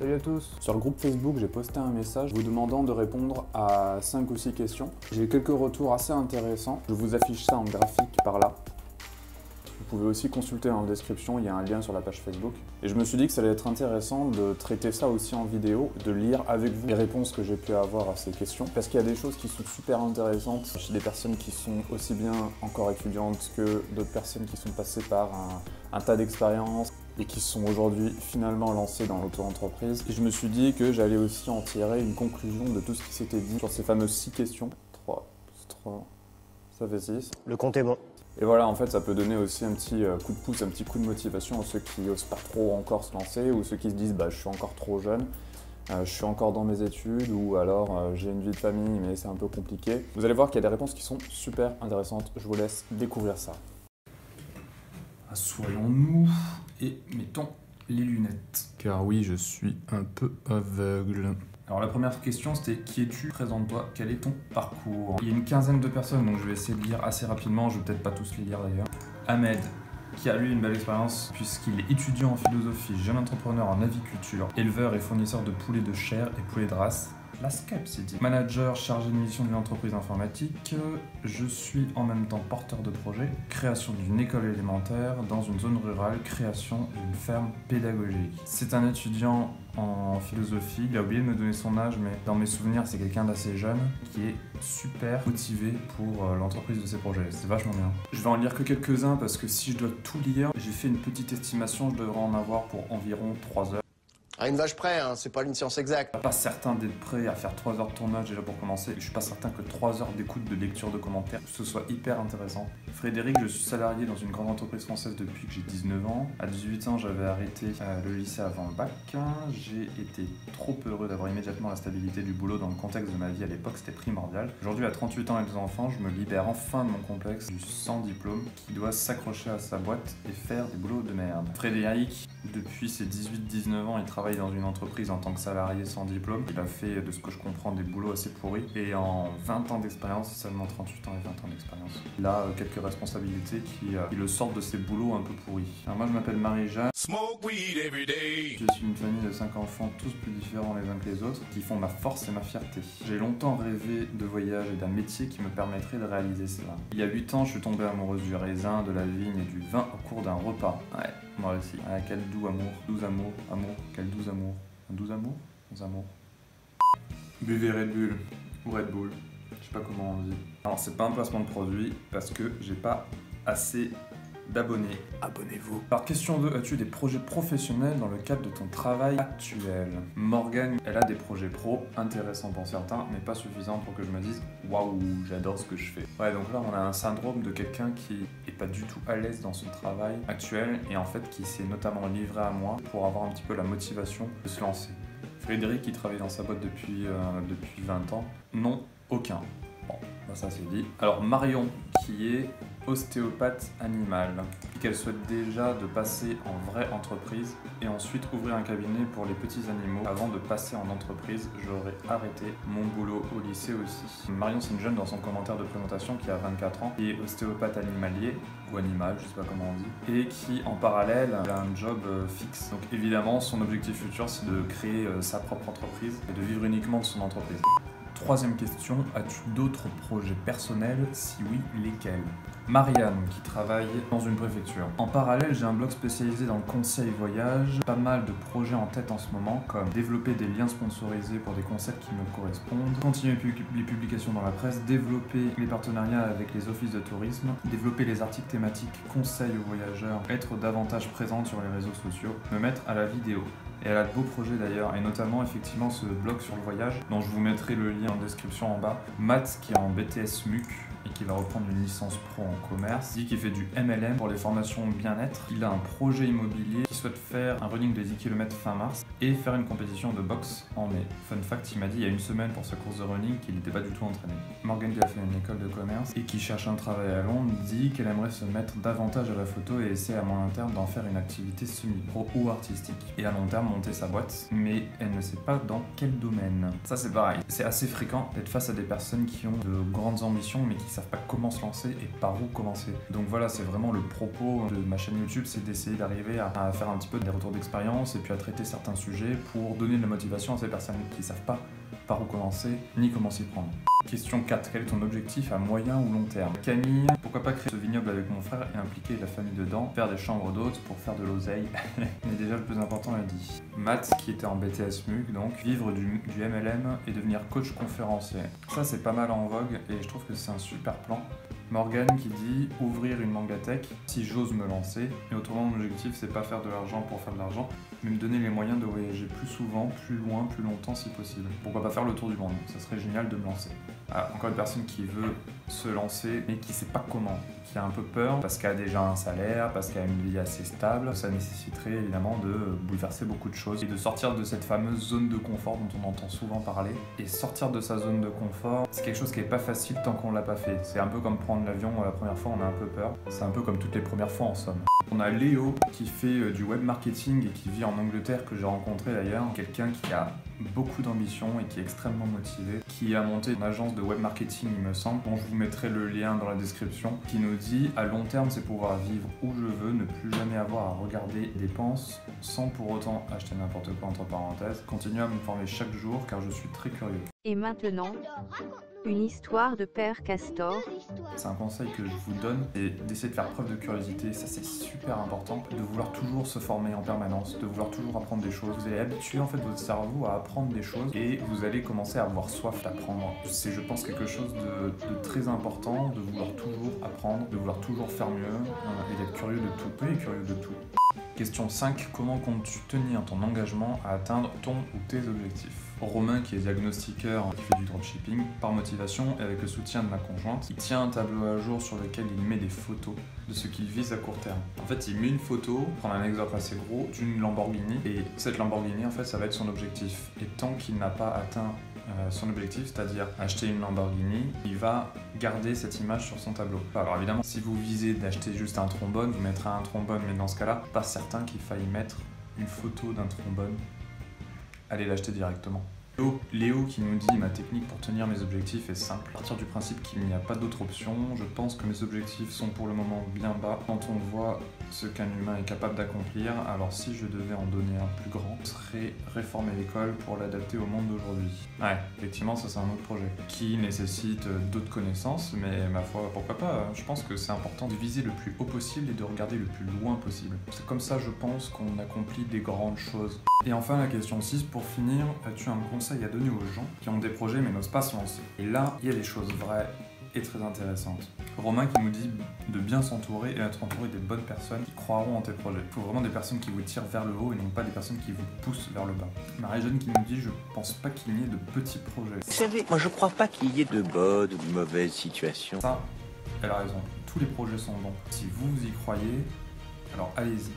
Salut à tous. Sur le groupe Facebook, j'ai posté un message vous demandant de répondre à 5 ou 6 questions. J'ai eu quelques retours assez intéressants. Je vous affiche ça en graphique par là. Vous pouvez aussi consulter en description, il y a un lien sur la page Facebook. Et je me suis dit que ça allait être intéressant de traiter ça aussi en vidéo, de lire avec vous les réponses que j'ai pu avoir à ces questions. Parce qu'il y a des choses qui sont super intéressantes chez des personnes qui sont aussi bien encore étudiantes que d'autres personnes qui sont passées par un tas d'expériences et qui sont aujourd'hui finalement lancées dans l'auto-entreprise. Et je me suis dit que j'allais aussi en tirer une conclusion de tout ce qui s'était dit sur ces fameuses 6 questions. 3 plus 3, ça fait 6. Le compte est bon. Et voilà, en fait, ça peut donner aussi un petit coup de pouce, un petit coup de motivation à ceux qui n'osent pas trop encore se lancer ou ceux qui se disent bah, « je suis encore trop jeune, je suis encore dans mes études » ou alors « j'ai une vie de famille mais c'est un peu compliqué ». Vous allez voir qu'il y a des réponses qui sont super intéressantes. Je vous laisse découvrir ça. Assoyons-nous et mettons les lunettes. Car oui, je suis un peu aveugle. Alors la première question c'était qui es-tu? Présente-toi, quel est ton parcours? Il y a une quinzaine de personnes donc je vais essayer de lire assez rapidement, je vais peut-être pas tous les lire d'ailleurs. Ahmed, qui a lui une belle expérience puisqu'il est étudiant en philosophie, jeune entrepreneur en aviculture, éleveur et fournisseur de poulets de chair et poulets de race. La SCEP, c'est dit. Manager chargé de mission d'une entreprise informatique. Je suis en même temps porteur de projet. Création d'une école élémentaire dans une zone rurale. Création d'une ferme pédagogique. C'est un étudiant en philosophie. Il a oublié de me donner son âge, mais dans mes souvenirs, c'est quelqu'un d'assez jeune qui est super motivé pour l'entreprise de ses projets. C'est vachement bien. Je vais en lire que quelques-uns parce que si je dois tout lire, j'ai fait une petite estimation, je devrais en avoir pour environ 3 heures. À une vache près, hein, c'est pas une science exacte. Je suis pas certain d'être prêt à faire 3 heures de tournage déjà pour commencer. Je suis pas certain que 3 heures d'écoute, de lecture de commentaires, que ce soit hyper intéressant. Frédéric, je suis salarié dans une grande entreprise française depuis que j'ai 19 ans. À 18 ans, j'avais arrêté le lycée avant le bac. J'ai été trop heureux d'avoir immédiatement la stabilité du boulot dans le contexte de ma vie à l'époque, c'était primordial. Aujourd'hui, à 38 ans et 2 enfants, je me libère enfin de mon complexe du sans diplôme qui doit s'accrocher à sa boîte et faire des boulots de merde. Frédéric, depuis ses 18-19 ans, il travaille dans une entreprise en tant que salarié sans diplôme. Il a fait, de ce que je comprends, des boulots assez pourris. Et en 20 ans d'expérience, seulement 38 ans et 20 ans d'expérience, il a quelques responsabilités qui le sortent de ses boulots un peu pourris. Alors moi, je m'appelle Marie-Jeanne. Je suis une famille de 5 enfants, tous plus différents les uns que les autres, qui font ma force et ma fierté. J'ai longtemps rêvé de voyage et d'un métier qui me permettrait de réaliser cela. Il y a 8 ans, je suis tombée amoureuse du raisin, de la vigne et du vin au cours d'un repas. Ouais, moi aussi. Ah, quel doux amour. Doux amour. Amour. Quel doux amour. Un doux amour? Doux amour. Buvez Red Bull. Ou Red Bull. Je sais pas comment on dit. Alors, c'est pas un placement de produit parce que j'ai pas assez d'abonnés. Abonnez-vous. Alors, question 2. As-tu des projets professionnels dans le cadre de ton travail actuel? Morgane, elle a des projets pro intéressants pour certains, mais pas suffisants pour que je me dise waouh, j'adore ce que je fais. Ouais, donc là, on a un syndrome de quelqu'un qui est pas du tout à l'aise dans son travail actuel et en fait qui s'est notamment livré à moi pour avoir un petit peu la motivation de se lancer. Frédéric, qui travaille dans sa boîte depuis 20 ans, non, aucun. Bon, bah ça c'est dit. Alors Marion, qui est ostéopathe animale, qu'elle souhaite déjà de passer en vraie entreprise et ensuite ouvrir un cabinet pour les petits animaux. Avant de passer en entreprise, j'aurais arrêté mon boulot au lycée aussi. Marion, c'est une jeune dans son commentaire de présentation qui a 24 ans, qui est ostéopathe animalier, ou animal, je sais pas comment on dit, et qui en parallèle a un job fixe. Donc évidemment, son objectif futur, c'est de créer sa propre entreprise et de vivre uniquement de son entreprise. Troisième question, as-tu d'autres projets personnels? Si oui, lesquels? Marianne, qui travaille dans une préfecture. En parallèle, j'ai un blog spécialisé dans le conseil voyage. Pas mal de projets en tête en ce moment, comme développer des liens sponsorisés pour des concepts qui me correspondent, continuer les publications dans la presse, développer les partenariats avec les offices de tourisme, développer les articles thématiques conseils aux voyageurs, être davantage présente sur les réseaux sociaux, me mettre à la vidéo. Et elle a de beaux projets d'ailleurs, et notamment effectivement ce blog sur le voyage, dont je vous mettrai le lien en description en bas. Matt, qui est en BTS MUC et qui va reprendre une licence pro en commerce, dit qu'il fait du MLM pour les formations bien-être. Il a un projet immobilier qui souhaite faire un running de 10 km fin mars et faire une compétition de boxe en mai. Fun fact, il m'a dit il y a une semaine pour sa course de running qu'il n'était pas du tout entraîné. Morgane, qui a fait une école de commerce et qui cherche un travail à Londres, dit qu'elle aimerait se mettre davantage à la photo et essaie à moyen terme d'en faire une activité semi-pro ou artistique. Et à long terme, monter sa boîte, mais elle ne sait pas dans quel domaine. Ça c'est pareil, c'est assez fréquent d'être face à des personnes qui ont de grandes ambitions mais qui savent pas comment se lancer et par où commencer. Donc voilà, c'est vraiment le propos de ma chaîne YouTube, c'est d'essayer d'arriver à faire un petit peu des retours d'expérience et puis à traiter certains sujets pour donner de la motivation à ces personnes qui savent pas par où commencer ni comment s'y prendre. Question 4. Quel est ton objectif à moyen ou long terme? Camille, pourquoi pas créer ce vignoble avec mon frère et impliquer la famille dedans, faire des chambres d'hôtes pour faire de l'oseille. Mais déjà le plus important l'a dit. Matt qui était en BTS MUG, donc vivre du MLM et devenir coach conférencier. Ça c'est pas mal en vogue et je trouve que c'est un super plan. Morgane qui dit ouvrir une mangatech si j'ose me lancer. Et autrement mon objectif c'est pas faire de l'argent pour faire de l'argent, mais me donner les moyens de voyager plus souvent, plus loin, plus longtemps si possible. Pourquoi pas faire le tour du monde? Ça serait génial de me lancer. Ah, encore une personne qui veut se lancer mais qui sait pas comment, qui a un peu peur parce qu'elle a déjà un salaire, parce qu'elle a une vie assez stable. Ça nécessiterait évidemment de bouleverser beaucoup de choses et de sortir de cette fameuse zone de confort dont on entend souvent parler. Et sortir de sa zone de confort, c'est quelque chose qui est pas facile tant qu'on l'a pas fait. C'est un peu comme prendre l'avion la première fois, on a un peu peur. C'est un peu comme toutes les premières fois en somme. On a Léo qui fait du web marketing et qui vit en Angleterre, que j'ai rencontré d'ailleurs. Quelqu'un qui a beaucoup d'ambition et qui est extrêmement motivé, qui a monté une agence de web marketing il me semble, dont je vous mettrai le lien dans la description, qui nous dit à long terme c'est pouvoir vivre où je veux, ne plus jamais avoir à regarder les dépenses sans pour autant acheter n'importe quoi entre parenthèses, continuer à me former chaque jour car je suis très curieux. Et maintenant, une histoire de Père Castor. C'est un conseil que je vous donne, et d'essayer de faire preuve de curiosité, ça c'est super important, de vouloir toujours se former en permanence, de vouloir toujours apprendre des choses. Vous allez habituer en fait votre cerveau à apprendre des choses et vous allez commencer à avoir soif d'apprendre. C'est je pense quelque chose de très important, de vouloir toujours apprendre, de vouloir toujours faire mieux et d'être curieux de tout, oui, curieux de tout. Question 5. Comment comptes-tu tenir ton engagement à atteindre ton ou tes objectifs? Romain, qui est diagnostiqueur, qui fait du dropshipping, par motivation et avec le soutien de ma conjointe, il tient un tableau à jour sur lequel il met des photos de ce qu'il vise à court terme. En fait, il met une photo, prendre un exemple assez gros, d'une Lamborghini, et cette Lamborghini, en fait, ça va être son objectif. Et tant qu'il n'a pas atteint son objectif, c'est-à-dire acheter une Lamborghini, il va garder cette image sur son tableau. Alors évidemment, si vous visez d'acheter juste un trombone, vous mettrez un trombone, mais dans ce cas-là, pas certain qu'il faille mettre une photo d'un trombone. Allez l'acheter directement. Léo qui nous dit ma technique pour tenir mes objectifs est simple. À partir du principe qu'il n'y a pas d'autre option, je pense que mes objectifs sont pour le moment bien bas. Quand on voit ce qu'un humain est capable d'accomplir, alors si je devais en donner un plus grand, ce serait réformer l'école pour l'adapter au monde d'aujourd'hui. Ouais, effectivement ça c'est un autre projet qui nécessite d'autres connaissances, mais ma foi pourquoi pas. Je pense que c'est important de viser le plus haut possible et de regarder le plus loin possible. C'est comme ça je pense qu'on accomplit des grandes choses. Et enfin la question 6, pour finir, as-tu un conseil à donner aux gens qui ont des projets mais n'osent pas se lancer? Et là, il y a des choses vraies et très intéressantes. Romain qui nous dit de bien s'entourer et d'être entouré des bonnes personnes qui croiront en tes projets. Il faut vraiment des personnes qui vous tirent vers le haut et non pas des personnes qui vous poussent vers le bas. Marie-Jeanne qui nous dit je pense pas qu'il n'y ait de petits projets. Vous savez, moi je crois pas qu'il y ait de bonnes ou de mauvaises situations. Ça, elle a raison. Tous les projets sont bons. Si vous y croyez, alors allez-y.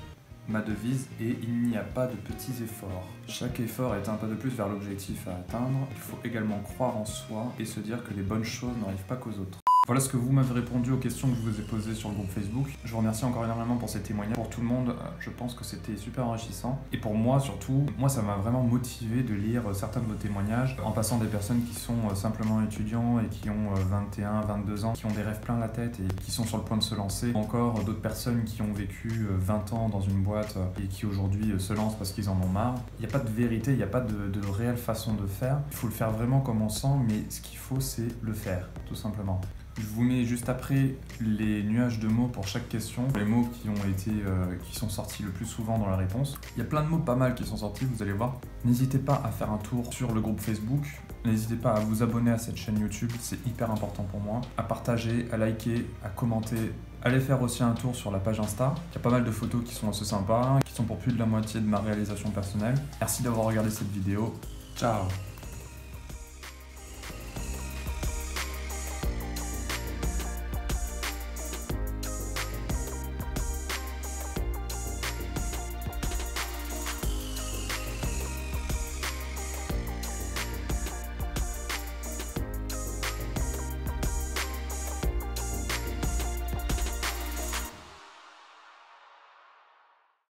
Ma devise est il n'y a pas de petits efforts. Chaque effort est un pas de plus vers l'objectif à atteindre. Il faut également croire en soi et se dire que les bonnes choses n'arrivent pas qu'aux autres. Voilà ce que vous m'avez répondu aux questions que je vous ai posées sur le groupe Facebook. Je vous remercie encore énormément pour ces témoignages. Pour tout le monde, je pense que c'était super enrichissant. Et pour moi surtout, ça m'a vraiment motivé de lire certains de vos témoignages en passant des personnes qui sont simplement étudiants et qui ont 21, 22 ans, qui ont des rêves plein la tête et qui sont sur le point de se lancer. Encore d'autres personnes qui ont vécu 20 ans dans une boîte et qui aujourd'hui se lancent parce qu'ils en ont marre. Il n'y a pas de vérité, il n'y a pas de réelle façon de faire. Il faut le faire vraiment comme on sent, mais ce qu'il faut c'est le faire, tout simplement. Je vous mets juste après les nuages de mots pour chaque question, les mots qui sont sortis le plus souvent dans la réponse. Il y a plein de mots pas mal qui sont sortis, vous allez voir. N'hésitez pas à faire un tour sur le groupe Facebook, n'hésitez pas à vous abonner à cette chaîne YouTube, c'est hyper important pour moi, à partager, à liker, à commenter. Allez faire aussi un tour sur la page Insta, il y a pas mal de photos qui sont assez sympas, qui sont pour plus de la moitié de ma réalisation personnelle. Merci d'avoir regardé cette vidéo, ciao!